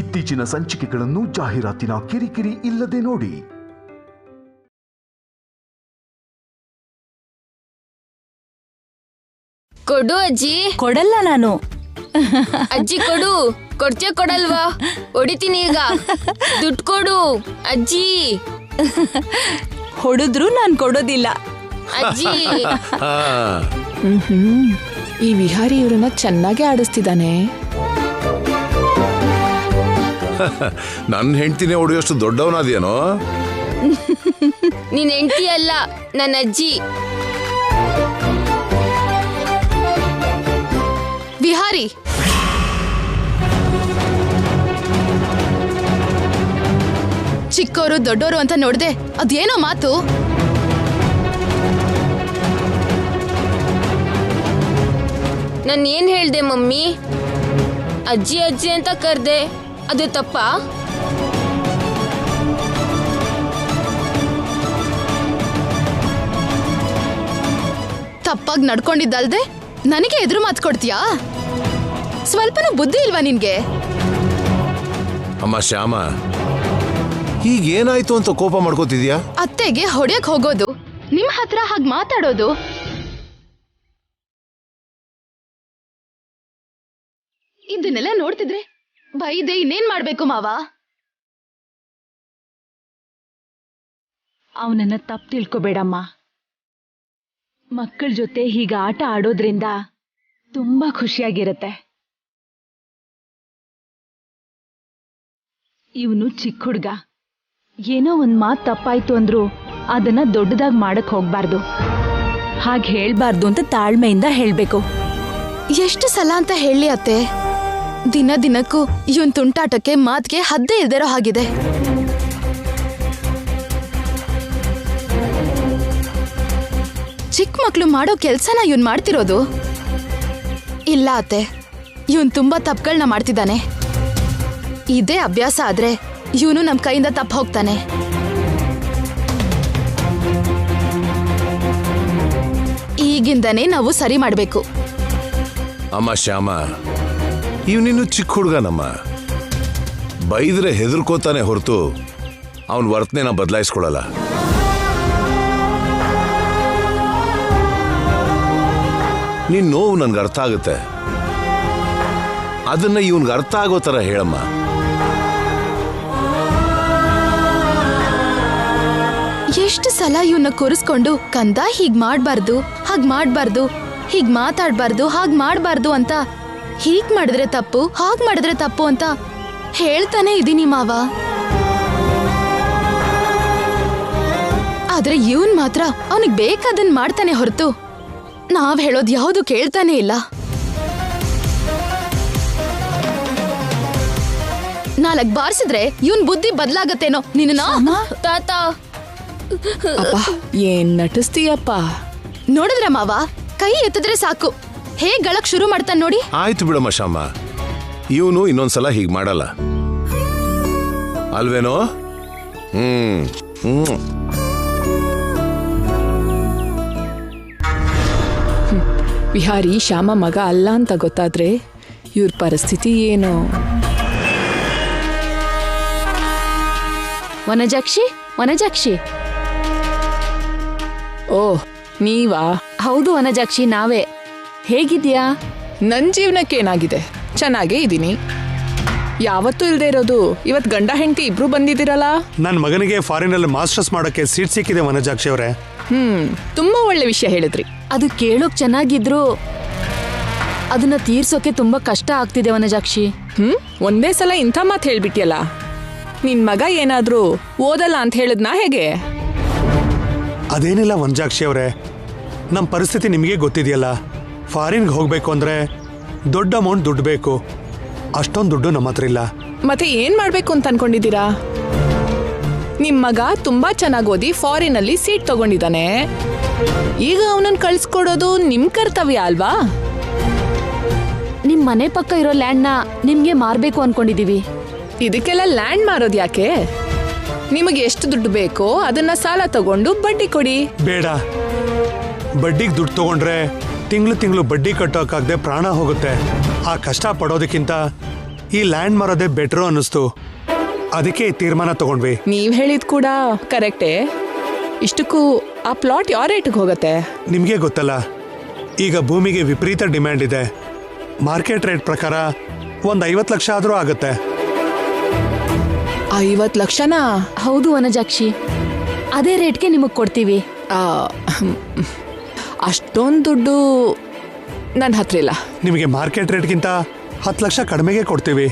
ಇತ್ತೀಚಿನ ಸಂಚಿಕೆಗಳನ್ನು ಜಾಹೀರಾತಿನ ಕಿರಿಕಿರಿ ಇಲ್ಲದೆ ನೋಡಿ. ಕೊಡು ಅಜ್ಜಿ. ಕೊಡಲ್ಲ ನಾನು. ಅಜ್ಜಿ ಕೊಡು. ಕೊಡ್ತೀಯ ಕೊಡಲ್ವಾ? ಹೊಡಿತೀನಿ ಈಗ. ದುಡ್ಡು ಕೊಡು ಅಜ್ಜಿ. ಹೊಡೆದ್ರು ನಾನ್ ಕೊಡೋದಿಲ್ಲ ಅಜ್ಜಿ. ಈ ವಿಹಾರಿ ಇವ್ರನ್ನ ಚೆನ್ನಾಗಿ ಆಡಿಸ್ತಿದ್ದಾನೆ. ನನ್ನ ಹೆಂಡತಿನೇ ಹೊಡೆಯೋಷ್ಟು ದೊಡ್ಡವನಾದೇನೋ. ನೀನ್ ಹೆಂಡತಿ ಅಲ್ಲ, ನನ್ನ ಅಜ್ಜಿ. ವಿಹಾರಿ, ಚಿಕ್ಕವರು ದೊಡ್ಡವರು ಅಂತ ನೋಡ್ದೆ ಅದೇನೋ ಮಾತು. ನಾನು ಏನ್ ಹೇಳ್ದೆ ಮಮ್ಮಿ? ಅಜ್ಜಿ ಅಜ್ಜಿ ಅಂತ ಕರ್ದೆ, ಅದು ತಪ್ಪಾ? ತಪ್ಪಾಗಿ ನಡ್ಕೊಂಡಿದ್ದಲ್ದೆ ನನಗೆ ಎದುರು ಮಾತು ಕೊಡ್ತೀಯಾ? ಸ್ವಲ್ಪನೂ ಬುದ್ಧಿ ಇಲ್ವಾ ನಿನ್ಗೆ? ಅಮ್ಮ ಶ್ಯಾಮ, ಹೀಗೇನಾಯ್ತು ಅಂತ ಕೋಪ ಮಾಡ್ಕೋತಿದ್ಯಾ? ಅತ್ತೆಗೆ ಹೊಡೆಯಕ್ ಹೋಗೋದು, ನಿಮ್ ಹತ್ರ ಹಾಗೆ ಮಾತಾಡೋದು. ಇದನ್ನೆಲ್ಲ ನೋಡ್ತಿದ್ರೆ ಬೈದೆ ಇನ್ನೇನ್ ಮಾಡ್ಬೇಕು ಮಾವ? ಅವನನ್ನ ತಪ್ಪು ತಿಳ್ಕೊಬೇಡಮ್ಮ. ಮಕ್ಕಳ ಜೊತೆ ಹೀಗ ಆಟ ಆಡೋದ್ರಿಂದ ತುಂಬಾ ಖುಷಿಯಾಗಿರತ್ತೆ. ಇವನು ಚಿಕ್ಕ ಹುಡ್ಗ, ಏನೋ ಒಂದ್ ಮಾತು ತಪ್ಪಾಯ್ತು ಅಂದ್ರು ಅದನ್ನ ದೊಡ್ಡದಾಗಿ ಮಾಡಕ್ ಹೋಗ್ಬಾರ್ದು. ಹಾಗೆ ಹೇಳ್ಬಾರ್ದು ಅಂತ ತಾಳ್ಮೆಯಿಂದ ಹೇಳ್ಬೇಕು. ಎಷ್ಟು ಸಲ ಅಂತ ಹೇಳಿ ಅತ್ತೆ? ದಿನ ದಿನಕ್ಕೂ ಇವನ್ ತುಂಟಾಟಕ್ಕೆ ಮಾತ್ಗೆ ಹದ್ದೇ ಇಲ್ದಿರೋ ಹಾಗಿದೆ. ಚಿಕ್ಕ ಮಕ್ಳು ಮಾಡೋ ಕೆಲ್ಸನ ಇವನ್ ಮಾಡ್ತಿರೋದು? ಇಲ್ಲ ಅತ್ತೆ, ಇವನ್ ತುಂಬಾ ತಪ್ಪುಗಳನ್ನ ಮಾಡ್ತಿದ್ದಾನೆ. ಇದೇ ಅಭ್ಯಾಸ ಆದ್ರೆ ಇವನು ನಮ್ ಕೈಯಿಂದ ತಪ್ಪ ಹೋಗ್ತಾನೆ. ಈಗಿಂದನೇ ನಾವು ಸರಿ ಮಾಡ್ಬೇಕು. ಅಮ್ಮ ಶ್ಯಾಮ, ಇವನಿನ್ನು ಚಿಕ್ಕ ಹುಡುಗನಮ್ಮ. ಬೈದ್ರೆ ಹೆದರ್ಕೋತಾನೆ ಹೊರತು ಅವನ ವರ್ತನೆನ ಬದಲಾಯಿಸ್ಕೊಳಲ್ಲ. ನಿನ್ ನೋವು ನನ್ಗೆ ಅರ್ಥ ಆಗುತ್ತೆ. ಅದನ್ನ ಇವನ್ಗೆ ಅರ್ಥ ಆಗೋ ತರ ಹೇಳಮ್ಮ. ಎಷ್ಟು ಸಲ ಇವನ್ನ ಕೂರಿಸ್ಕೊಂಡು ಕಂದ ಹೀಗ್ ಮಾಡ್ಬಾರ್ದು, ಹಾಗ್ ಮಾಡ್ಬಾರ್ದು, ಹೀಗ್ ಮಾತಾಡ್ಬಾರ್ದು, ಹಾಗ್ ಮಾಡ್ಬಾರ್ದು ಅಂತ, ಹೀಗ್ ಮಾಡಿದ್ರೆ ತಪ್ಪು, ಹಾಗ್ ಮಾಡಿದ್ರೆ ತಪ್ಪು ಅಂತ ಹೇಳ್ತಾನೆ ಇದೀನಿ ಮಾವ. ಆದ್ರೆ ಇವನ್ ಮಾತ್ರ ಅವನಿಗೆ ಬೇಕಾದನ್ ಮಾಡ್ತಾನೆ ಹೊರತು ನಾವ್ ಹೇಳೋದ್ ಯಾವುದು ಕೇಳ್ತಾನೆ ಇಲ್ಲ. ನಾಲ್ಕ್ ಬಾರಿಸಿದ್ರೆ ಇವನ್ ಬುದ್ಧಿ ಬದಲಾಗತ್ತೇನೋ. ನಿನ್ನ ತಾತ, ಏನ್ ನಟಿಸ್ತೀಯಪ್ಪ? ನೋಡಿದ್ರ ಮಾವ, ಕೈ ಎತ್ತಿದ್ರೆ ಸಾಕು ಹೇಗ್ ಗಳಕ್ ಶುರು ಮಾಡ್ತಾನೆ ನೋಡಿ. ಆಯ್ತು ಬಿಡಮ್ಮ ಶ್ಯಾಮ, ಇವನು ಇನ್ನೊಂದ್ಸಲ ಹೀಗ್ ಮಾಡಲ್ಲ ಅಲ್ವೇನೋ? ವಿಹಾರಿ ಶ್ಯಾಮ ಮಗ ಅಲ್ಲ ಅಂತ ಗೊತ್ತಾದ್ರೆ ಇವ್ರ ಪರಿಸ್ಥಿತಿ ಏನು? ವನಜಾಕ್ಷಿ, ವನಜಾಕ್ಷಿ. ಓ, ನೀವಾ? ಹೌದು ವನಜಾಕ್ಷಿ, ನಾವೇ. ಹೇಗಿದ್ಯಾ? ನನ್ ಜೀವನಕ್ಕೆ ಏನಾಗಿದೆ? ಚೆನ್ನಾಗೇ ಇದ್ದೀನಿ. ಯಾವತ್ತೂ ಇಲ್ದೇ ಇರೋದು ಇವತ್ ಗಂಡ ಹೆಂಡತಿ ಇಬ್ರು ಬಂದಿದ್ದೀರಲ್ಲ. ನನ್ನ ಮಗನಿಗೆ ಫಾರಿನಲ್ಲಿ ಮಾಸ್ಟರ್ಸ್ ಮಾಡೋಕೆ ಸೀಟ್ ಸಿಕ್ಕಿದೆ ವನಜಾಕ್ಷಿ ಅವರೇ. ತುಂಬಾ ಒಳ್ಳೆ ವಿಷಯ ಹೇಳಿದ್ರಿ. ಅದು ಕೇಳೋಕ್ ಚೆನ್ನಾಗಿದ್ರು ಅದನ್ನ ತೀರ್ಸೋಕೆ ತುಂಬಾ ಕಷ್ಟ ಆಗ್ತಿದೆ ವನಜಾಕ್ಷಿ. ಒಂದೇ ಸಲ ಇಂಥ ಮಾತು ಹೇಳ್ಬಿಟ್ಟಿಯಲ್ಲ. ನಿನ್ ಮಗ ಏನಾದ್ರೂ ಓದಲ್ಲ ಅಂತ ಹೇಳಿದ್ನಾ ಹೇಗೆ? ಅದೇನಿಲ್ಲ ವನಜಾಕ್ಷಿ ಅವರೇ, ನಮ್ಮ ಪರಿಸ್ಥಿತಿ ನಿಮಗೆ ಗೊತ್ತಿದೆಯಲ್ಲ. ಫಾರಿನ್ಗೆ ಹೋಗ್ಬೇಕು ಅಂದ್ರೆ ದೊಡ್ಡ ಅಮೌಂಟ್ ದುಡ್ಡು ಬೇಕು. ಅಷ್ಟೊಂದು ದುಡ್ಡು ನಮ್ಮ ಹತ್ರ ಇಲ್ಲ. ಮತ್ತೆ ಏನ್ ಮಾಡ್ಬೇಕು ಅಂತ ಅನ್ಕೊಂಡಿದ್ದೀರಾ? ನಿಮ್ ಮಗ ತುಂಬಾ ಚೆನ್ನಾಗಿ ಓದಿ ಫಾರಿನ್ ಅಲ್ಲಿ ಸೀಟ್ ತಗೊಂಡಿದ್ದಾನೆ. ಈಗ ಅವನನ್ನ ಕಳ್ಸ್ಕೊಡೋದು ನಿಮ್ ಕರ್ತವ್ಯ ಅಲ್ವಾ? ನಿಮ್ ಮನೆ ಪಕ್ಕ ಇರೋ ಲ್ಯಾಂಡ್ನ ನಿಮ್ಗೆ ಮಾರ್ಬೇಕು ಅನ್ಕೊಂಡಿದೀವಿ. ಇದಕ್ಕೆಲ್ಲ ಲ್ಯಾಂಡ್ ಮಾರೋದು ಯಾಕೆ? ನಿಮಗೆ ಎಷ್ಟು ದುಡ್ಡು ಬೇಕೋ ಅದನ್ನ ಸಾಲ ತಗೊಂಡು ಬಡ್ಡಿ ಕೊಡಿ. ಬೇಡ, ಬಡ್ಡಿಗೆ ದುಡ್ಡು ತಗೊಂಡ್ರೆ ತಿಂಗಳು ಬಡ್ಡಿ ಕಟ್ಟೋಕ್ಕಾಗದೆ ಪ್ರಾಣ ಹೋಗುತ್ತೆ. ಆ ಕಷ್ಟ ಪಡೋದಕ್ಕಿಂತ ಈ ಲ್ಯಾಂಡ್ ಮಾರೋದೇ ಬೆಟ್ರು ಅನ್ನಿಸ್ತು. ಅದಕ್ಕೆ ಈ ತೀರ್ಮಾನ ತಗೊಂಡ್ವಿ. ನೀವ್ ಹೇಳಿದ್ ಕೂಡ ಕರೆಕ್ಟೇ. ಇಷ್ಟಕ್ಕೂ ಆ ಪ್ಲಾಟ್ ಯಾವ ರೇಟ್ಗೆ ಹೋಗತ್ತೆ? ನಿಮಗೆ ಗೊತ್ತಲ್ಲ, ಈಗ ಭೂಮಿಗೆ ವಿಪರೀತ ಡಿಮ್ಯಾಂಡ್ ಇದೆ. ಮಾರ್ಕೆಟ್ ರೇಟ್ ಪ್ರಕಾರ ಒಂದು 50 ಲಕ್ಷ ಆದರೂ ಆಗುತ್ತೆ. 50 ಲಕ್ಷನಾ? ಹೌದು ವನಜಾಕ್ಷಿ, ಅದೇ ರೇಟ್ಗೆ ನಿಮಗ್ ಕೊಡ್ತೀವಿ. ಅಷ್ಟೊಂದು ದುಡ್ಡು ನನ್ನ ಹತ್ರ ಇಲ್ಲ. ನಿಮಗೆ ಮಾರ್ಕೆಟ್ ರೇಟ್ಗಿಂತ 10 ಲಕ್ಷ ಕಡಿಮೆಗೆ ಕೊಡ್ತೀವಿ.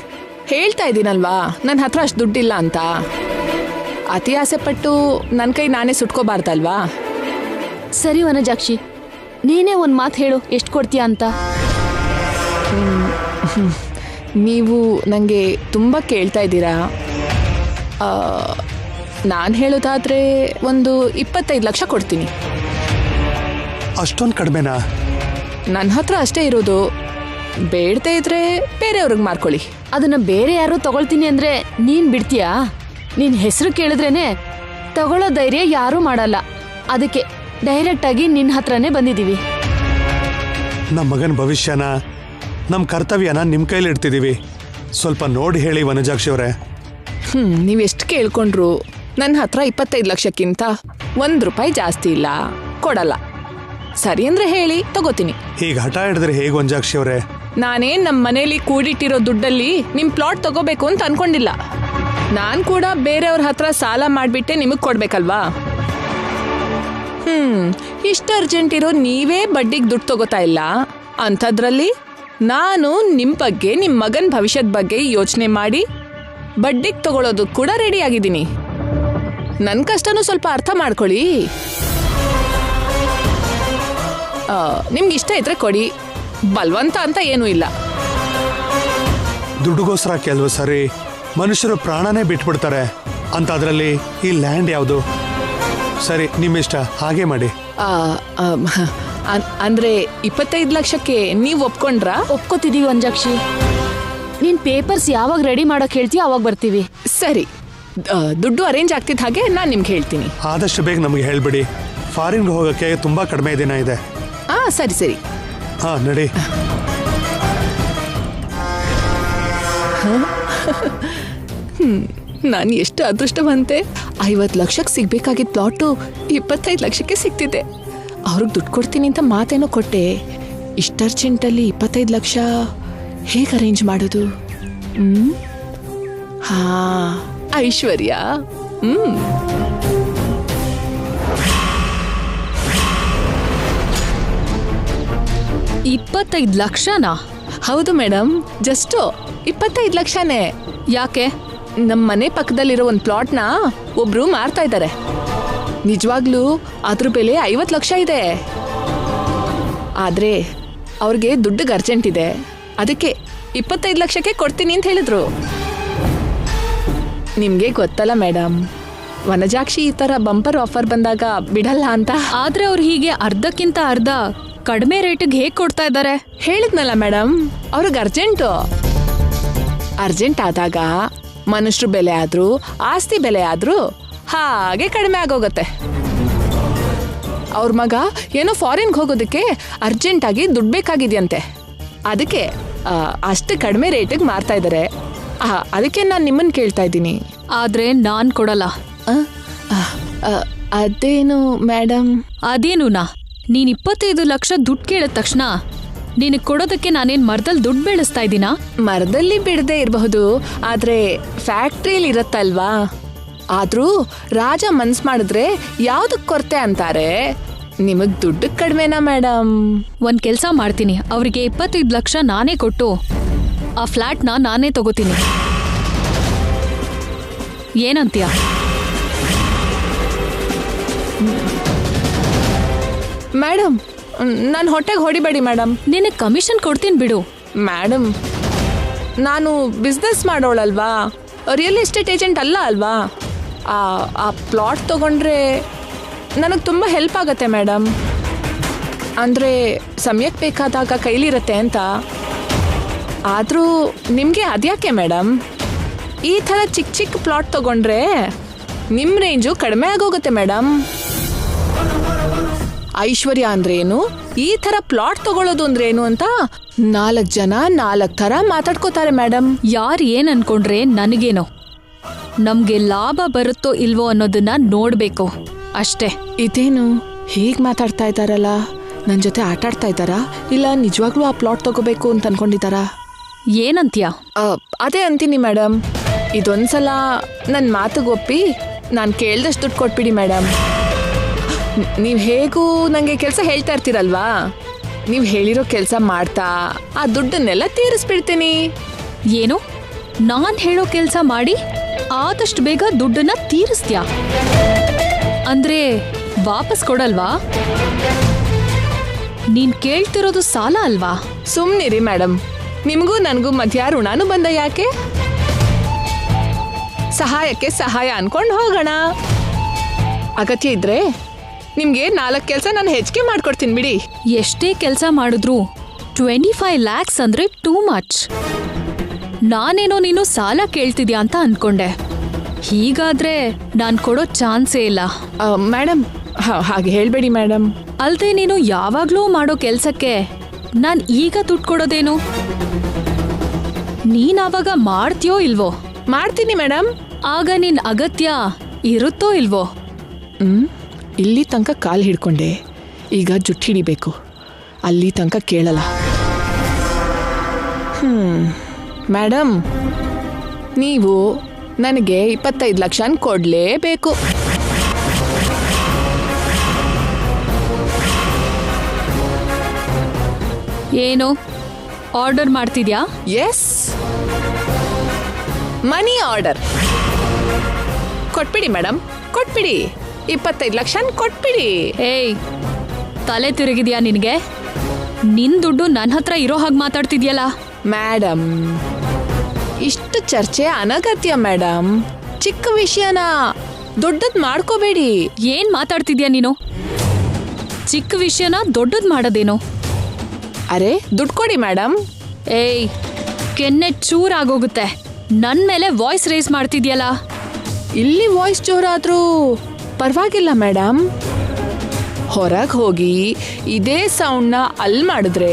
ಹೇಳ್ತಾ ಇದ್ದೀನಲ್ವಾ ನನ್ನ ಹತ್ರ ಅಷ್ಟು ದುಡ್ಡಿಲ್ಲ ಅಂತ. ಅತಿ ಆಸೆ ಪಟ್ಟು ನನ್ನ ಕೈ ನಾನೇ ಸುಟ್ಕೋಬಾರ್ದಲ್ವಾ? ಸರಿ ವನಜಾಕ್ಷಿ, ನೀನೇ ಒಂದ್ ಮಾತು ಹೇಳು, ಎಷ್ಟು ಕೊಡ್ತೀಯಾ ಅಂತ. ನೀವು ನನಗೆ ತುಂಬ ಕೇಳ್ತಾ ಇದ್ದೀರಾ. ನಾನು ಹೇಳೋದಾದ್ರೆ ಒಂದು 25 ಲಕ್ಷ ಕೊಡ್ತೀನಿ. ಅಷ್ಟೊಂದು ಕಡಿಮೆನಾ? ನನ್ನ ಹತ್ರ ಅಷ್ಟೇ ಇರೋದು. ಬೇಡದೇ ಇದ್ರೆ ಬೇರೆಯವ್ರಿಗೆ ಮಾರ್ಕೊಳ್ಳಿ. ಅದನ್ನ ಬೇರೆ ಯಾರು ತಗೊಳ್ತೀನಿ ಅಂದ್ರೆ ನೀನ್ ಬಿಡ್ತೀಯಾ? ನಿನ್ ಹೆಸರು ಕೇಳಿದ್ರೇನೆ ತಗೊಳ್ಳೋ ಧೈರ್ಯ ಯಾರೂ ಮಾಡಲ್ಲ. ಅದಕ್ಕೆ ಡೈರೆಕ್ಟ್ ಆಗಿ ನಿನ್ ಹತ್ರನೇ ಬಂದಿದೀವಿ. ನಮ್ಮ ಮಗನ ಭವಿಷ್ಯನ, ನಮ್ಮ ಕರ್ತವ್ಯನ ನಿಮ್ಮ ಕೈಲಿ ಇಡ್ತಿದ್ದೀವಿ. ಸ್ವಲ್ಪ ನೋಡಿ ಹೇಳಿ ವನಜಾಕ್ಷಿ ಅವರೇ. ನೀವೆಷ್ಟು ಕೇಳ್ಕೊಂಡ್ರು ನನ್ನ ಹತ್ರ 25 ಲಕ್ಷಕ್ಕಿಂತ 1 ರೂಪಾಯಿ ಜಾಸ್ತಿ ಇಲ್ಲ, ಕೊಡಲ್ಲ. ಸರಿ ಅಂದ್ರೆ ಹೇಳಿ, ತಗೋತೀನಿ. ಈಗ ಹಠ ಹಿಡಿದ್ರೆ ಹೇಗೆ ವನಜಾಕ್ಷಿ ಅವರೇ? ನಾನೇನ್ ನಮ್ಮ ಮನೇಲಿ ಕೂಡಿಟ್ಟಿರೋ ದುಡ್ಡಲ್ಲಿ ನಿಮ್ ಪ್ಲಾಟ್ ತಗೋಬೇಕು ಅಂತ ಅನ್ಕೊಂಡಿಲ್ಲ. ನಾನ್ ಕೂಡ ಬೇರೆಯವ್ರ ಹತ್ರ ಸಾಲ ಮಾಡ್ಬಿಟ್ಟೆ ನಿಮಗ್ ಕೊಡ್ಬೇಕಲ್ವಾ? ಇಷ್ಟ ಅರ್ಜೆಂಟ್ ಇರೋ ನೀವೇ ಬಡ್ಡಿಗೆ ದುಡ್ಡು ತಗೋತಾ ಇಲ್ಲ ಅಂಥದ್ರಲ್ಲಿ ನಾನು ನಿಮ್ ಬಗ್ಗೆ, ನಿಮ್ ಮಗನ್ ಭವಿಷ್ಯದ ಬಗ್ಗೆ ಯೋಚನೆ ಮಾಡಿ ಬಡ್ಡಿಗೆ ತಗೊಳ್ಳೋದು ಕೂಡ ರೆಡಿ ಆಗಿದ್ದೀನಿ. ನನ್ನ ಕಷ್ಟನೂ ಸ್ವಲ್ಪ ಅರ್ಥ ಮಾಡ್ಕೊಳ್ಳಿ. ನಿಮ್ಗೆ ಇಷ್ಟ ಇದ್ರೆ ಕೊಡಿ, ಬಲ್ವಂತ ಅಂತ ಏನೂ ಇಲ್ಲ. ದುಡ್ಡುಗೋಸ್ಕರ ಕೆಲವು ಸರಿ ಮನುಷ್ಯರು ಪ್ರಾಣನೇ ಬಿಟ್ಬಿಡ್ತಾರೆ ಅಂತ. ಅದರಲ್ಲಿ ಈ ಲ್ಯಾಂಡ್ ಯಾವುದು? ಸರಿ, ನಿಮ್ಮಿಷ್ಟ, ಹಾಗೆ ಮಾಡಿ. ಅಂದ್ರೆ 25 ಲಕ್ಷಕ್ಕೆ ನೀವು ಒಪ್ಕೊಂಡ್ರಾ? ಒಪ್ಕೋತಿದೀವಿ ವನಜಾಕ್ಷಿ. ನೀನ್ ಪೇಪರ್ಸ್ ಯಾವಾಗ ರೆಡಿ ಮಾಡಕ್ ಹೇಳ್ತೀಯ ಅವಾಗ ಬರ್ತೀವಿ. ಸರಿ, ದುಡ್ಡು ಅರೇಂಜ್ ಆಗ್ತಿದ್ದ ಹಾಗೆ ನಾನು ನಿಮ್ಗೆ ಹೇಳ್ತೀನಿ. ಆದಷ್ಟು ಬೇಗ ನಮಗೆ ಹೇಳ್ಬಿಡಿ. ಫಾರಿನ್ಗೆ ಹೋಗೋಕ್ಕೆ ತುಂಬಾ ಕಡಿಮೆ ದಿನ ಇದೆ. ಸರಿ ಸರಿ. ನಡಿ. ನಾನು ಎಷ್ಟು ಅದೃಷ್ಟವಂತೆ. 50 ಲಕ್ಷಕ್ಕೆ ಸಿಗ್ಬೇಕಾಗಿದ್ದ ಪ್ಲಾಟು 25 ಲಕ್ಷಕ್ಕೆ ಸಿಗ್ತಿದೆ. ಅವ್ರಿಗೆ ದುಡ್ಡು ಕೊಡ್ತೀನಿ ಅಂತ ಮಾತೇನೋ ಕೊಟ್ಟೆ. ಇಷ್ಟ ಅರ್ಜೆಂಟಲ್ಲಿ 25 ಲಕ್ಷ ಹೇಗೆ ಅರೇಂಜ್ ಮಾಡೋದು? ಐಶ್ವರ್ಯ. 25 ಲಕ್ಷನಾ? ಹೌದು ಮೇಡಮ್, ಜಸ್ಟ್ 25 ಲಕ್ಷನೇ. ಯಾಕೆ? ನಮ್ಮ ಮನೆ ಪಕ್ಕದಲ್ಲಿರೋ ಒಂದು ಪ್ಲಾಟ್ನ ಒಬ್ರು ಮಾರ್ತಾ ಇದ್ದಾರೆ. ನಿಜವಾಗ್ಲೂ ಅದ್ರ ಬೆಲೆ 50 ಲಕ್ಷ ಇದೆ. ಆದ್ರೆ ಅವ್ರಿಗೆ ದುಡ್ಡಿಗೆ ಅರ್ಜೆಂಟ್ ಇದೆ, ಅದಕ್ಕೆ 25 ಲಕ್ಷಕ್ಕೆ ಕೊಡ್ತೀನಿ ಅಂತ ಹೇಳಿದ್ರು. ನಿಮ್ಗೆ ಗೊತ್ತಲ್ಲ ಮೇಡಮ್, ವನಜಾಕ್ಷಿ ಈ ತರ ಬಂಪರ್ ಆಫರ್ ಬಂದಾಗ ಬಿಡಲ್ಲ ಅಂತ. ಆದ್ರೆ ಅವ್ರು ಹೀಗೆ ಅರ್ಧಕ್ಕಿಂತ ಅರ್ಧ ಕಡಿಮೆ ರೇಟಿಗೆ ಹೇಗೆ ಕೊಡ್ತಾ ಇದ್ದಾರೆ? ಹೇಳಿದ್ನಲ್ಲ ಮೇಡಮ್, ಅವ್ರಿಗೆ ಅರ್ಜೆಂಟ್ ಆದಾಗ ಮನುಷ್ಯರು ಬೆಲೆ ಆದ್ರೂ ಆಸ್ತಿ ಬೆಲೆ ಆದ್ರೂ ಹಾಗೆ ಕಡಿಮೆ ಆಗೋಗುತ್ತೆ. ಅವ್ರ ಮಗ ಏನೋ ಫಾರಿನ್ಗೆ ಹೋಗೋದಕ್ಕೆ ಅರ್ಜೆಂಟಾಗಿ ದುಡ್ಡು ಬೇಕಾಗಿದೆಯಂತೆ. ಅದಕ್ಕೆ ಅಷ್ಟು ಕಡಿಮೆ ರೇಟಿಗೆ ಮಾರ್ತಾ ಇದ್ದಾರೆ. ಅದಕ್ಕೆ ನಾನು ನಿಮ್ಮನ್ನು ಕೇಳ್ತಾ ಇದ್ದೀನಿ. ಆದ್ರೆ ನಾನ್ ಕೊಡಲ್ಲ. ಅದೇನು ಮೇಡಮ್? ಅದೇನುನಾ? ನೀನ್ 25 ಲಕ್ಷ ದುಡ್ಡು ಕೇಳಿದ ತಕ್ಷಣ ನಿನಗೆ ಕೊಡೋದಕ್ಕೆ ನಾನೇನ್ ಮರದಲ್ಲಿ ದುಡ್ಡು ಬೆಳೆಸ್ತಾ ಇದ್ದೀನಾ? ಮರದಲ್ಲಿ ಬಿಡದೆ ಇರಬಹುದು, ಆದ್ರೆ ಫ್ಯಾಕ್ಟ್ರಿಯಲ್ಲಿ ಇರತ್ತಲ್ವಾ. ಆದ್ರೂ ರಾಜ ಮನ್ಸ್ ಮಾಡಿದ್ರೆ ಯಾವ್ದಕ್ ಕೊರತೆ ಅಂತಾರೆ. ನಿಮಗ್ ದುಡ್ಡು ಕಡಿಮೆನಾ ಮೇಡಮ್? ಒಂದ್ ಕೆಲ್ಸ ಮಾಡ್ತೀನಿ, ಅವ್ರಿಗೆ 25 ಲಕ್ಷ ನಾನೇ ಕೊಟ್ಟು ಆ ಫ್ಲಾಟ್ನ ನಾನೇ ತಗೋತೀನಿ. ಏನಂತೀಯ? ಮೇಡಮ್, ನಾನು ಹೊಟ್ಟೆಗೆ ಹೊಡಿಬೇಡಿ ಮೇಡಮ್. ನಿನಗೆ ಕಮಿಷನ್ ಕೊಡ್ತೀನಿ ಬಿಡು. ಮೇಡಮ್, ನಾನು ಬಿಸ್ನೆಸ್ ಮಾಡೋಳಲ್ವಾ, ರಿಯಲ್ ಎಸ್ಟೇಟ್ ಏಜೆಂಟ್ ಅಲ್ಲ ಅಲ್ವಾ. ಆ ಪ್ಲಾಟ್ ತಗೊಂಡ್ರೆ ನನಗೆ ತುಂಬ ಹೆಲ್ಪ್ ಆಗುತ್ತೆ ಮೇಡಮ್. ಅಂದರೆ ಸಮಯಕ್ಕೆ ಬೇಕಾದಾಗ ಕೈಲಿರುತ್ತೆ ಅಂತ. ಆದರೂ ನಿಮಗೆ ಅದ್ಯಾಕೆ ಮೇಡಮ್? ಈ ಥರ ಚಿಕ್ಕ ಚಿಕ್ಕ ಪ್ಲಾಟ್ ತಗೊಂಡ್ರೆ ನಿಮ್ಮ ರೇಂಜು ಕಡಿಮೆ ಆಗೋಗುತ್ತೆ ಮೇಡಮ್. ಐಶ್ವರ್ಯ ಅಂದ್ರೇನು, ಈ ಥರ ಪ್ಲಾಟ್ ತಗೊಳ್ಳೋದು ಅಂದ್ರೇನು ಅಂತ 4 ಜನ 4 ಥರ ಮಾತಾಡ್ಕೋತಾರೆ ಮೇಡಮ್. ಯಾರು ಏನ್ ಅನ್ಕೊಂಡ್ರೆ ನನಗೇನೋ, ನಮ್ಗೆ ಲಾಭ ಬರುತ್ತೋ ಇಲ್ವೋ ಅನ್ನೋದನ್ನ ನೋಡ್ಬೇಕು ಅಷ್ಟೇ. ಇದೇನು ಹೀಗ್ ಮಾತಾಡ್ತಾ ಇದ್ದಾರಲ್ಲ, ನನ್ನ ಜೊತೆ ಆಟಾಡ್ತಾ ಇದ್ದಾರಾ ಇಲ್ಲ ನಿಜವಾಗ್ಲೂ ಆ ಪ್ಲಾಟ್ ತಗೋಬೇಕು ಅಂತ ಅನ್ಕೊಂಡಿದ್ದಾರಾ? ಏನಂತ್ಯ? ಅದೇ ಅಂತೀನಿ ಮೇಡಮ್, ಇದೊಂದ್ಸಲ ನನ್ನ ಮಾತಿಗೆ ಒಪ್ಪಿ ನಾನು ಕೇಳ್ದಷ್ಟು ದುಡ್ಡು ಕೊಟ್ಬಿಡಿ ಮೇಡಮ್. ನೀವು ಹೇಗೂ ನನಗೆ ಕೆಲಸ ಹೇಳ್ತಾ ಇರ್ತೀರಲ್ವಾ, ನೀವು ಹೇಳಿರೋ ಕೆಲಸ ಮಾಡ್ತಾ ಆ ದುಡ್ಡನ್ನೆಲ್ಲ ತೀರಿಸ್ಬಿಡ್ತೀನಿ. ಏನು, ನಾನ್ ಹೇಳೋ ಕೆಲ್ಸ ಮಾಡಿ ಆದಷ್ಟು ಬೇಗ ದುಡ್ಡನ್ನ ತೀರಿಸ್ತ್ಯಾ? ಅಂದ್ರೆ ವಾಪಸ್ ಕೊಡಲ್ವಾ? ನೀನ್ ಕೇಳ್ತಿರೋದು ಸಾಲ ಅಲ್ವಾ? ಸುಮ್ಮನಿರಿ ಮೇಡಮ್, ನಿಮಗೂ ನನಗೂ ಮಧ್ಯ ಋಣಾನು ಬಂದ ಯಾಕೆ? ಸಹಾಯಕ್ಕೆ ಸಹಾಯ ಅನ್ಕೊಂಡು ಹೋಗೋಣ. ಅಗತ್ಯ ಇದ್ರೆ ನಿಮ್ಗೆ 4 ಕೆಲಸ ನಾನು ಹೆಚ್ಚಿಗೆ ಮಾಡ್ಕೊಡ್ತೀನಿ ಬಿಡಿ. ಎಷ್ಟೇ ಕೆಲಸ ಮಾಡಿದ್ರು 25 lakhs ಅಂದ್ರೆ ಟೂ ಮಚ್. ನಾನೇನೋ ನೀನು ಸಾಲ ಕೇಳ್ತಿದ್ಯಾ ಅಂತ ಅನ್ಕೊಂಡೆ. ಹೀಗಾದ್ರೆ ನಾನ್ ಕೊಡೋ ಚಾನ್ಸೇ ಇಲ್ಲ. ಮೇಡಮ್, ಹಾಗೆ ಹೇಳ್ಬೇಡಿ ಮೇಡಮ್. ಅಲ್ದೆ ನೀನು ಯಾವಾಗ್ಲೂ ಮಾಡೋ ಕೆಲ್ಸಕ್ಕೆ ನಾನ್ ಈಗ ದುಡ್ಡು ಕೊಡೋದೇನು? ನೀನ್ ಆವಾಗ ಮಾಡ್ತೀಯೋ ಇಲ್ವೋ? ಮಾಡ್ತೀನಿ ಮೇಡಮ್. ಆಗ ನಿನ್ ಅಗತ್ಯ ಇರುತ್ತೋ ಇಲ್ವೋ? ಇಲ್ಲಿ ತನಕ ಕಾಲು ಹಿಡ್ಕೊಂಡೆ, ಈಗ ಜುಟ್ಟು ಹಿಡಿಬೇಕು. ಅಲ್ಲಿ ತನಕ ಕೇಳಲ್ಲ. ಮೇಡಮ್, ನೀವು ನನಗೆ 25 ಲಕ್ಷ ಕೊಡಲೇಬೇಕು. ಏನು ಆರ್ಡರ್ ಮಾಡ್ತಿದ್ಯಾ? Yes, money order. ಕೊಟ್ಬಿಡಿ ಮೇಡಮ್, ಕೊಟ್ಬಿಡಿ. 25 ಲಕ್ಷ ಕೊಟ್ಬಿಡಿ. ಏಯ್, ತಲೆ ತಿರುಗಿದ್ಯಾ ನಿನ್ಗೆ? ನಿನ್ ದುಡ್ಡು ನನ್ನ ಹತ್ರ ಇರೋ ಹಾಗೆ ಮಾತಾಡ್ತಿದ್ಯಲ್ಲ. ಮೇಡಮ್, ಇಷ್ಟು ಚರ್ಚೆ ಅನಗತ್ಯ ಮೇಡಮ್. ಚಿಕ್ಕ ವಿಷಯನ ದೊಡ್ಡದ್ ಮಾಡ್ಕೋಬೇಡಿ. ಏನ್ ಮಾತಾಡ್ತಿದ್ಯಾ ನೀನು? ಚಿಕ್ಕ ವಿಷಯನ ದೊಡ್ಡದ್ ಮಾಡೋದೇನು? ಅರೆ, ದುಡ್ಡು ಕೊಡಿ ಮೇಡಮ್. ಏಯ್, ಕೆನ್ನೆ ಚೂರಾಗೋಗುತ್ತೆ. ನನ್ ಮೇಲೆ ವಾಯ್ಸ್ ರೇಸ್ ಮಾಡ್ತಿದ್ಯಲ್ಲ. ಇಲ್ಲಿ ವಾಯ್ಸ್ ಜೋರಾದ್ರೂ ಪರವಾಗಿಲ್ಲ ಮೇಡಮ್. ಹೊರಗೆ ಹೋಗಿ ಇದೇ ಸೌಂಡ್ನ ಅಲ್ಲಿ ಮಾಡಿದ್ರೆ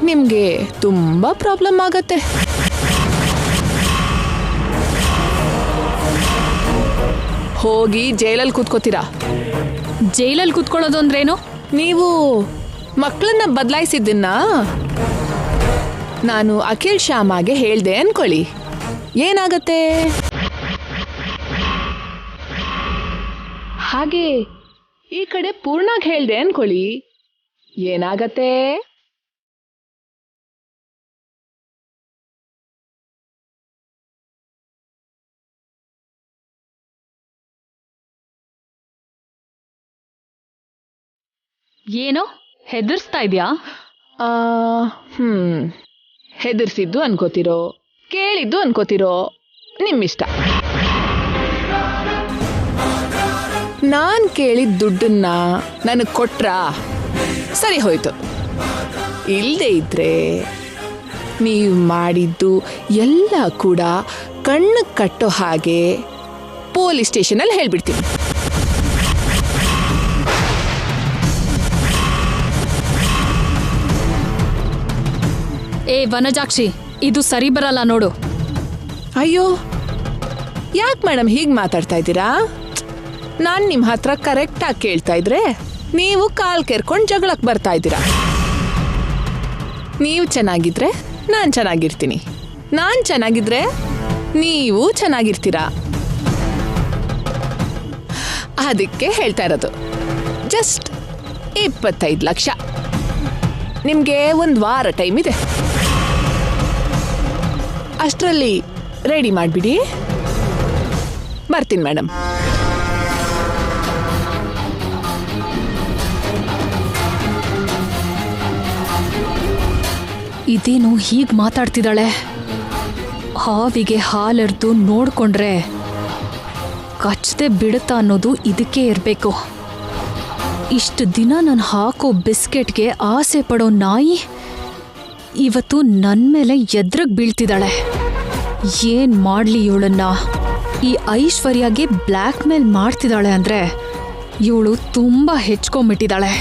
ನಿಮಗೆ ತುಂಬಾ ಪ್ರಾಬ್ಲಮ್ ಆಗತ್ತೆ. ಹೋಗಿ ಜೈಲಲ್ಲಿ ಕೂತ್ಕೋತೀರಾ. ಜೈಲಲ್ಲಿ ಕೂತ್ಕೊಳ್ಳೋದು ಅಂದ್ರೇನು? ನೀವು ಮಕ್ಕಳನ್ನ ಬದಲಾಯಿಸಿದ್ದನ್ನ ನಾನು ಅಖಿಲ್ ಶ್ಯಾಮಾಗೆ ಹೇಳ್ದೆ ಅನ್ಕೊಳ್ಳಿ, ಏನಾಗತ್ತೆ? ಹಾಗೆ ಈ ಕಡೆ ಪೂರ್ಣಾಗ್ ಹೇಳ್ದೆ ಅನ್ಕೊಳ್ಳಿ, ಏನಾಗತ್ತೆ? ಏನೋ ಹೆದರ್ಸ್ತಾ ಇದ್ಯಾ? ಹೆದರ್ಸಿದ್ದು ಅನ್ಕೋತಿರೋ, ಕೇಳಿದ್ದು ಅನ್ಕೋತಿರೋ, ನಿಮ್ಮಿಷ್ಟ. ನಾನ್ ಕೇಳಿದ ದುಡ್ಡನ್ನ ನನಗೆ ಕೊಟ್ರಾ ಸರಿ ಹೋಯ್ತು. ಇಲ್ಲದೆ ಇದ್ರೆ ನೀವು ಮಾಡಿದ್ದು ಎಲ್ಲ ಕೂಡ ಕಣ್ಣು ಕಟ್ಟೋ ಹಾಗೆ ಪೊಲೀಸ್ ಸ್ಟೇಷನಲ್ಲಿ ಹೇಳ್ಬಿಡ್ತೀನಿ. ಏ ವನಜಾಕ್ಷಿ, ಇದು ಸರಿ ಬರಲ್ಲ ನೋಡು. ಅಯ್ಯೋ, ಯಾಕೆ ಮೇಡಮ್ ಹೀಗೆ ಮಾತಾಡ್ತಾ ಇದ್ದೀರಾ? ನಾನು ನಿಮ್ಮ ಹತ್ರ ಕರೆಕ್ಟಾಗಿ ಕೇಳ್ತಾ ಇದ್ರೆ ನೀವು ಕಾಲ್ ಕೆರ್ಕೊಂಡು ಜಗಳಕ್ಕೆ ಬರ್ತಾ ಇದ್ದೀರಾ. ನೀವು ಚೆನ್ನಾಗಿದ್ರೆ ನಾನು ಚೆನ್ನಾಗಿರ್ತೀನಿ, ನಾನು ಚೆನ್ನಾಗಿದ್ರೆ ನೀವು ಚೆನ್ನಾಗಿರ್ತೀರಾ. ಅದಕ್ಕೆ ಹೇಳ್ತಾ ಇರೋದು. ಜಸ್ಟ್ 25 ಲಕ್ಷ. ನಿಮಗೆ 1 ವಾರ ಟೈಮ್ ಇದೆ. ಅಷ್ಟರಲ್ಲಿ ರೆಡಿ ಮಾಡಿಬಿಡಿ. ಬರ್ತೀನಿ ಮೇಡಮ್. ಇದೇನು ಹೀಗೆ ಮಾತಾಡ್ತಿದ್ದಾಳೆ? ಹಾವಿಗೆ ಹಾಲೆರ್ದು ನೋಡ್ಕೊಂಡ್ರೆ ಕಚ್ಚದೆ ಬಿಡುತ್ತಾ ಅನ್ನೋದು ಇದಕ್ಕೆ ಇರಬೇಕು. ಇಷ್ಟು ದಿನ ನಾನು ಹಾಕೋ ಬಿಸ್ಕೆಟ್ಗೆ ಆಸೆ ಪಡೋ ನಾಯಿ ಇವತ್ತು ನನ್ನ ಮೇಲೆ ಎದ್ರಗ್ ಬೀಳ್ತಿದ್ದಾಳೆ. ಏನ್ ಮಾಡ್ಲಿ ಇವಳನ್ನ? ಈ ಐಶ್ವರ್ಯಗೆ ಬ್ಲ್ಯಾಕ್ ಮೇಲ್ ಮಾಡ್ತಿದ್ದಾಳೆ ಅಂದ್ರೆ ಇವಳು ತುಂಬಾ ಹೆಚ್ಕೊಂಡ್ಬಿಟ್ಟಿದ್ದಾಳೆ.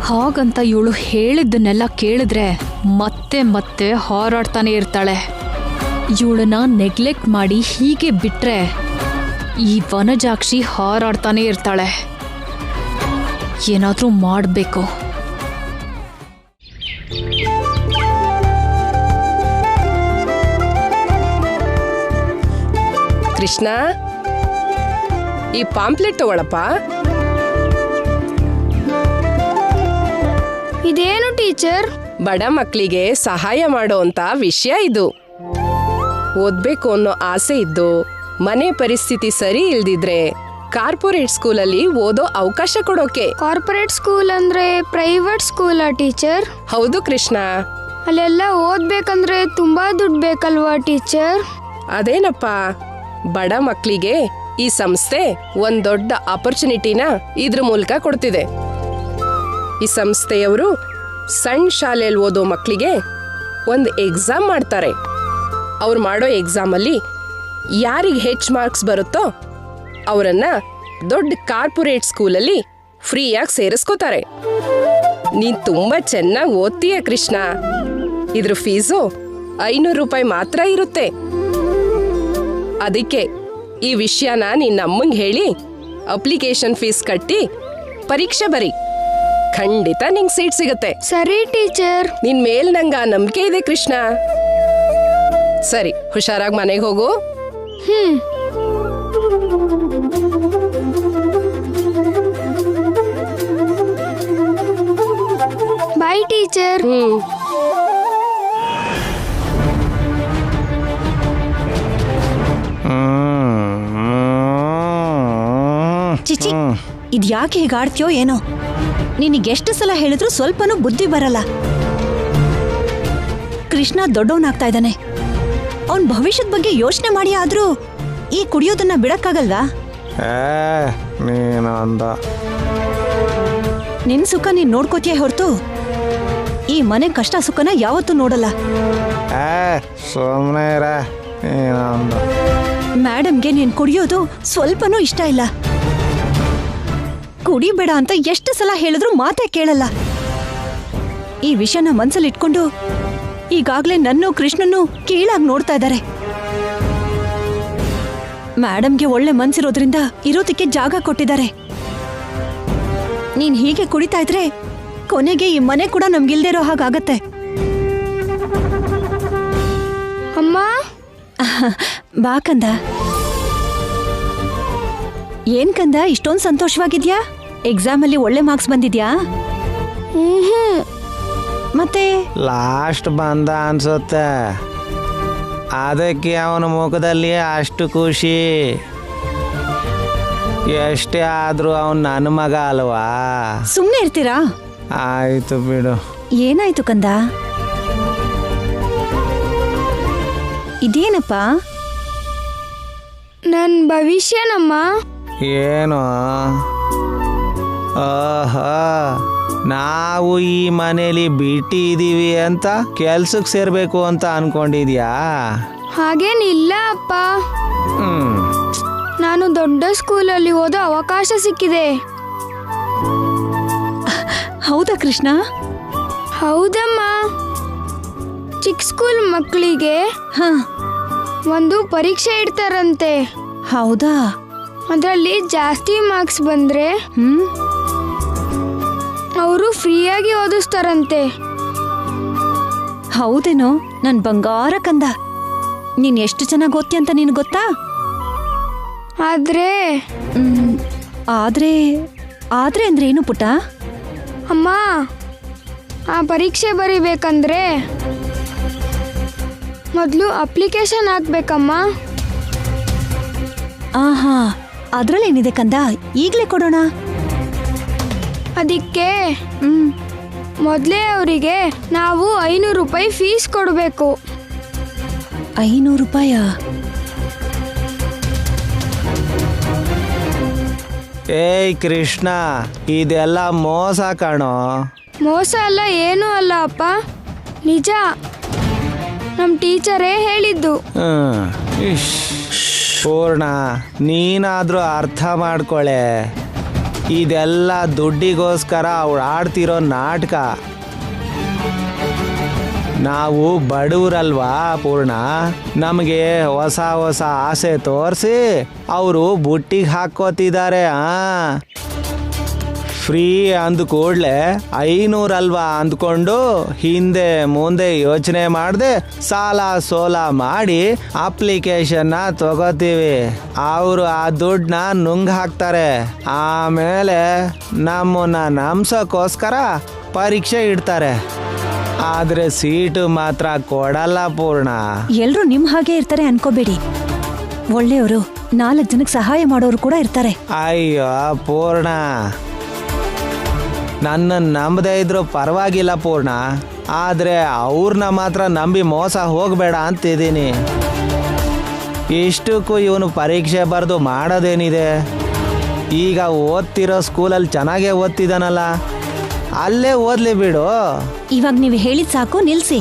ಹಾಗಂತ ಇವಳು ಹೇಳಿದ್ದನ್ನೆಲ್ಲ ಕೇಳಿದ್ರೆ ಮತ್ತೆ ಮತ್ತೆ ಹಾರಾಡ್ತಾನೆ ಇರ್ತಾಳೆ. ಇವಳನ್ನ ನೆಗ್ಲೆಕ್ಟ್ ಮಾಡಿ ಹೀಗೆ ಬಿಟ್ರೆ ಈ ವನಜಾಕ್ಷಿ ಹಾರಾಡ್ತಾನೆ ಇರ್ತಾಳೆ. ಏನಾದ್ರೂ ಮಾಡಬೇಕು. ಕೃಷ್ಣ, ಈ ಪಾಂಪ್ಲೆಟ್ ತಗೊಳಪ್ಪ. ಇದೇನು ಟೀಚರ್? ಬಡ ಮಕ್ಕಳಿಗೆ ಸಹಾಯ ಮಾಡೋಂಥ ವಿಷಯ ಇದು. ಓದ್ಬೇಕು ಅನ್ನೋ ಆಸೆ ಇದ್ದು ಮನೆ ಪರಿಸ್ಥಿತಿ ಸರಿ ಇಲ್ದಿದ್ರೆ ಕಾರ್ಪೊರೇಟ್ ಸ್ಕೂಲಲ್ಲಿ ಓದೋ ಅವಕಾಶ ಕೊಡೋಕೆ. ಕಾರ್ಪೊರೇಟ್ ಸ್ಕೂಲ್ ಅಂದ್ರೆ ಪ್ರೈವೇಟ್ ಸ್ಕೂಲಾ ಟೀಚರ್? ಹೌದು ಕೃಷ್ಣ. ಅಲ್ಲೆಲ್ಲ ಓದ್ಬೇಕಂದ್ರೆ ತುಂಬಾ ದುಡ್ಡು ಬೇಕಲ್ವಾ ಟೀಚರ್? ಅದೇನಪ್ಪ, ಬಡ ಮಕ್ಕಳಿಗೆ ಈ ಸಂಸ್ಥೆ ಒಂದ್ ದೊಡ್ಡ ಆಪರ್ಚುನಿಟಿನ ಇದ್ರ ಮೂಲಕ ಕೊಡ್ತಿದೆ. ಈ ಸಂಸ್ಥೆಯವರು ಸಣ್ಣ ಶಾಲೆಯಲ್ಲಿ ಓದೋ ಮಕ್ಕಳಿಗೆ ಒಂದು ಎಕ್ಸಾಮ್ ಮಾಡ್ತಾರೆ. ಅವ್ರು ಮಾಡೋ ಎಕ್ಸಾಮಲ್ಲಿ ಯಾರಿಗೆ ಹೆಚ್ಚು ಮಾರ್ಕ್ಸ್ ಬರುತ್ತೋ ಅವರನ್ನ ದೊಡ್ಡ ಕಾರ್ಪೊರೇಟ್ ಸ್ಕೂಲಲ್ಲಿ ಫ್ರೀಯಾಗಿ ಸೇರಿಸ್ಕೋತಾರೆ. ನೀನ್ ತುಂಬಾ ಚೆನ್ನಾಗಿ ಓದ್ತೀಯ ಕೃಷ್ಣ. ಇದ್ರ ಫೀಸು 500 ರೂಪಾಯಿ ಮಾತ್ರ ಇರುತ್ತೆ. ಅದಕ್ಕೆ ಈ ವಿಷಯನ ನಿನ್ನ ಅಮ್ಮಂಗೆ ಹೇಳಿ ಅಪ್ಲಿಕೇಶನ್ ಫೀಸ್ ಕಟ್ಟಿ ಪರೀಕ್ಷೆ ಬರಿ. ಖಂಡಿತ ನಿಂಗೆ ಸೀಟ್ ಸಿಗುತ್ತೆ. ಸರಿ ಟೀಚರ್. ನಿನ್ ಮೇಲ್ ನಂಗೆ ನಂಬಿಕೆ ಇದೆ ಕೃಷ್ಣ. ಸರಿ, ಹುಷಾರಾಗಿ ಮನೆಗೆ ಹೋಗು. ಬಾಯ್ ಟೀಚರ್. ಚಿಚಿ, ಇದ್ಯಾಕೆ ಹೀಗಾಡ್ತೀಯೋ ಏನೋ. ನಿನಗೆಷ್ಟು ಸಲ ಹೇಳಿದ್ರು ಸ್ವಲ್ಪನೂ ಬುದ್ಧಿ ಬರಲ್ಲ. ಕೃಷ್ಣ ದೊಡ್ಡವನಾಗ್ತಾ ಇದ್ದಾನೆ. ಅವನ್ ಭವಿಷ್ಯದ ಬಗ್ಗೆ ಯೋಚನೆ ಮಾಡಿ ಆದ್ರೂ ಈ ಕುಡಿಯೋದನ್ನ ಬಿಡಕ್ಕಾಗಲ್ವಾ? ನಿನ್ ಸುಖ ನೀನ್ ನೋಡ್ಕೋತೀಯ ಹೊರತು ಈ ಮನೆ ಕಷ್ಟ ಸುಖನ ಯಾವತ್ತೂ ನೋಡಲ್ಲ. ಮೇಡಮ್ಗೆ ನೀನ್ ಕುಡಿಯೋದು ಸ್ವಲ್ಪನೂ ಇಷ್ಟ ಇಲ್ಲ. ಕುಡಿಬೇಡ ಅಂತ ಎಷ್ಟು ಸಲ ಹೇಳಿದ್ರು ಮಾತೇ ಕೇಳಲ್ಲ. ಈ ವಿಷಯನ ಮನ್ಸಲ್ಲಿ ಇಟ್ಕೊಂಡು ಈಗಾಗ್ಲೇ ನನ್ನ ಕೃಷ್ಣನ್ನು ಕೀಳಾಗಿ ನೋಡ್ತಾ ಇದ್ದಾರೆ. ಮೇಡಮ್ಗೆ ಒಳ್ಳೆ ಮನ್ಸಿರೋದ್ರಿಂದ ಇರೋದಕ್ಕೆ ಜಾಗ ಕೊಟ್ಟಿದ್ದಾರೆ. ನೀನ್ ಹೀಗೆ ಕುಡಿತಾ ಇದ್ರೆ ಕೊನೆಗೆ ಈ ಮನೆ ಕೂಡ ನಮ್ಗಿಲ್ದೇ ಇರೋ ಹಾಗಾಗತ್ತೆ. ಅಮ್ಮ, ಬಾ ಕಂದ. ಏನ್ ಕಂದ ಇಷ್ಟೊಂದು ಸಂತೋಷವಾಗಿದ್ಯಾ? ಎಕ್ಸಾಮ್ ಅಲ್ಲಿ ಒಳ್ಳೆ ಮಾರ್ಕ್ಸ್ ಬಂದಿದ್ಯಾ? ಮತ್ತೆ ಲಾಸ್ಟ್ ಬಂದ ಅನ್ಸುತ್ತೆ. ಅದಕ್ಕೆ ಅವನ ಮುಖದಲ್ಲಿ ಅಷ್ಟು ಖುಷಿ. ಎಷ್ಟೇ ಆದ್ರೂ ಅವನ್ ನನ್ನ ಮಗ ಅಲ್ವಾ? ಸುಮ್ನೆ ಇರ್ತೀರಾ? ಆಯ್ತು ಬಿಡು. ಏನಾಯ್ತು ಕಂದ? ಇದೇನಪ್ಪ? ನನ್ ಭವಿಷ್ಯನಮ್ಮ. ಏನು? ನಾವು ಈ ಮನೇಲಿ ಬಿಟ್ಟಿದೀವಿ ಅಂತ ಕೆಲ್ಸಕ್ಕೆ ಸೇರ್ಬೇಕು ಅಂತ ಅನ್ಕೊಂಡಿದ್ಯಾ? ಹಾಗೇನಿಲ್ಲ ಅಪ್ಪ. ನಾನು ದೊಡ್ಡ ಸ್ಕೂಲಲ್ಲಿ ಓದೋ ಅವಕಾಶ ಸಿಕ್ಕಿದೆ. ಹೌದಾ ಕೃಷ್ಣ? ಹೌದಮ್ಮ. ಚಿಕ್ಕ ಸ್ಕೂಲ್ ಮಕ್ಕಳಿಗೆ ಒಂದು ಪರೀಕ್ಷೆ ಇಡ್ತಾರಂತೆ. ಹೌದಾ? ಅದರಲ್ಲಿ ಜಾಸ್ತಿ ಮಾರ್ಕ್ಸ್ ಬಂದ್ರೆ ಅವರು ಫ್ರೀಯಾಗಿ ಓದಿಸ್ತಾರಂತೆ. ಹೌದೇನೋ? ನನ್ ಬಂಗಾರ ಕಂದ, ನೀನ್ ಎಷ್ಟು ಚೆನ್ನಾಗಿ ಓದ್ತಿ ಅಂತ ನಿನ್ ಗೊತ್ತಾ? ಆದ್ರೆ ಆದ್ರೆ ಅಂದ್ರೆ ಏನು ಪುಟ್ಟ? ಅಮ್ಮ, ಆ ಪರೀಕ್ಷೆ ಬರೀಬೇಕಂದ್ರೆ ಮೊದಲು ಅಪ್ಲಿಕೇಶನ್ ಹಾಕ್ಬೇಕಮ್ಮ. ಆಹಾ, ಅದ್ರಲ್ಲೇನಿದೆ ಕಂದ, ಈಗ್ಲೇ ಕೊಡೋಣ. ಅದಕ್ಕೆ ಮೊದಲೇ ಅವರಿಗೆ ನಾವು 500 ರೂಪಾಯಿ ಫೀಸ್ ಕೊಡಬೇಕು. 500 ರೂಪಾಯ? ಏಯ್ ಕೃಷ್ಣ, ಇದೆಲ್ಲ ಮೋಸ ಕಾಣೋ. ಮೋಸ ಅಲ್ಲ, ಏನೂ ಅಲ್ಲ ಅಪ್ಪ, ನಿಜ. ನಮ್ಮ ಟೀಚರೇ ಹೇಳಿದ್ದು. ಪೂರ್ಣ, ನೀನಾದ್ರೂ ಅರ್ಥ ಮಾಡ್ಕೊಳೆ. ಇದೆಲ್ಲ ದುಡ್ಡಿಗೋಸ್ಕರ ಅವಳು ಆಡ್ತಿರೋ ನಾಟಕ. ನಾವು ಬಡವರಲ್ವಾ ಪೂರ್ಣ, ನಮಗೆ ಹೊಸ ಹೊಸ ಆಸೆ ತೋರಿಸಿ ಅವರು ಬುಟ್ಟಿಗೆ ಹಾಕೋತಿದ್ದಾರೆ. ಫ್ರೀ ಅಂದ ಕೂಡಲೇ 500 ಅಲ್ವಾ ಅಂದ್ಕೊಂಡು ಹಿಂದೆ ಮುಂದೆ ಯೋಚನೆ ಮಾಡದೆ ಸಾಲ ಸೋಲ ಮಾಡಿ ಅಪ್ಲಿಕೇಶನ್ನ ತಗೋತೀವಿ. ಅವರು ಆ ದುಡ್ಡನ್ನ ನುಂಗ್ ಹಾಕ್ತಾರೆ. ಆಮೇಲೆ ನಮ್ಮನ್ನ ನಂಬಿಸೋಕ್ಕೋಸ್ಕರ ಪರೀಕ್ಷೆ ಇಡ್ತಾರೆ. ಆದ್ರೆ ಸೀಟು ಮಾತ್ರ ಕೊಡಲ್ಲ ಪೂರ್ಣ. ಎಲ್ರೂ ನಿಮ್ ಹಾಗೆ ಇರ್ತಾರೆ ಅನ್ಕೋಬೇಡಿ. ಒಳ್ಳೆಯವರು 4 ಜನಕ್ಕೆ ಸಹಾಯ ಮಾಡೋರು ಕೂಡ ಇರ್ತಾರೆ. ಅಯ್ಯೋ ಪೂರ್ಣ, ನನ್ನನ್ನು ನಂಬದೇ ಇದ್ರು ಪರವಾಗಿಲ್ಲ ಪೂರ್ಣ, ಆದರೆ ಅವ್ರನ್ನ ಮಾತ್ರ ನಂಬಿ ಮೋಸ ಹೋಗಬೇಡ ಅಂತಿದ್ದೀನಿ. ಇಷ್ಟಕ್ಕೂ ಇವನು ಪರೀಕ್ಷೆ ಬರೆದು ಮಾಡೋದೇನಿದೆ? ಈಗ ಓದ್ತಿರೋ ಸ್ಕೂಲಲ್ಲಿ ಚೆನ್ನಾಗೇ ಓದ್ತಿದ್ದಾನಲ್ಲ, ಅಲ್ಲೇ ಓದ್ಲಿ ಬಿಡು. ಇವಾಗ ನೀವು ಹೇಳಿದ್ ಸಾಕು, ನಿಲ್ಸಿ.